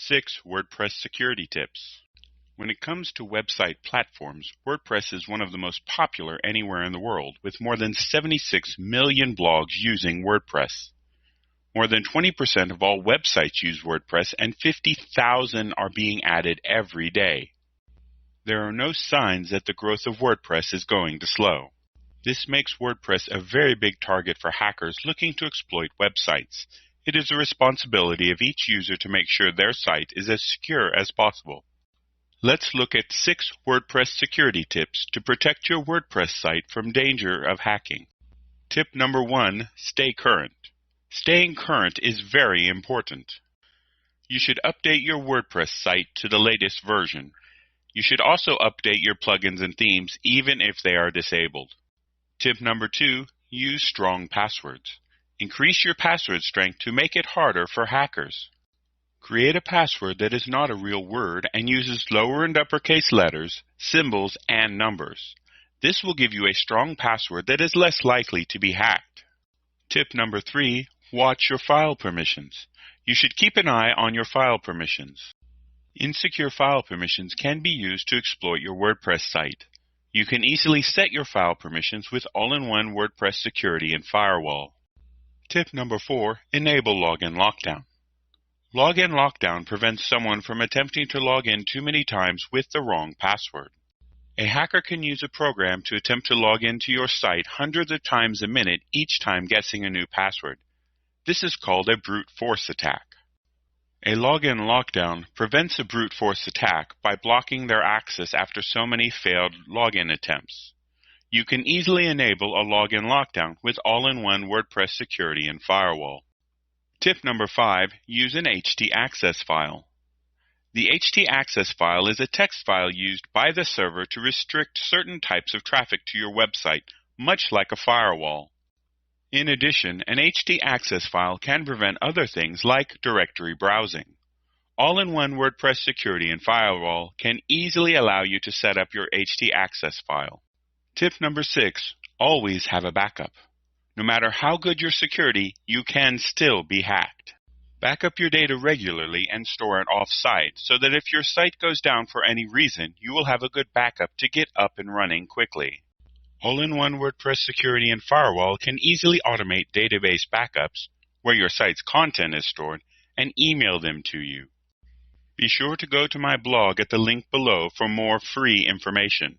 6 WordPress security tips. When it comes to website platforms, WordPress is one of the most popular anywhere in the world, with more than 76 million blogs using WordPress. More than 20% of all websites use WordPress, and 50,000 are being added every day. There are no signs that the growth of WordPress is going to slow. This makes WordPress a very big target for hackers looking to exploit websites. It is the responsibility of each user to make sure their site is as secure as possible. Let's look at 6 WordPress security tips to protect your WordPress site from danger of hacking. Tip number 1, stay current. Staying current is very important. You should update your WordPress site to the latest version. You should also update your plugins and themes even if they are disabled. Tip number 2, use strong passwords. Increase your password strength to make it harder for hackers. Create a password that is not a real word and uses lower and uppercase letters, symbols, and numbers. This will give you a strong password that is less likely to be hacked. Tip number 3, watch your file permissions. You should keep an eye on your file permissions. Insecure file permissions can be used to exploit your WordPress site. You can easily set your file permissions with all-in-one WordPress security and Firewall. Tip number 4, enable login lockdown. Login lockdown prevents someone from attempting to log in too many times with the wrong password. A hacker can use a program to attempt to log into your site hundreds of times a minute, each time guessing a new password. This is called a brute force attack. A login lockdown prevents a brute force attack by blocking their access after so many failed login attempts. You can easily enable a login lockdown with all-in-one WordPress security and Firewall. Tip number 5, use an htaccess file. The htaccess file is a text file used by the server to restrict certain types of traffic to your website, much like a firewall. In addition, an htaccess file can prevent other things like directory browsing. All-in-one WordPress security and Firewall can easily allow you to set up your htaccess file. Tip number 6, always have a backup. No matter how good your security, you can still be hacked. Back up your data regularly and store it off-site so that if your site goes down for any reason, you will have a good backup to get up and running quickly. All-in-one WordPress security and Firewall can easily automate database backups, where your site's content is stored, and email them to you. Be sure to go to my blog at the link below for more free information.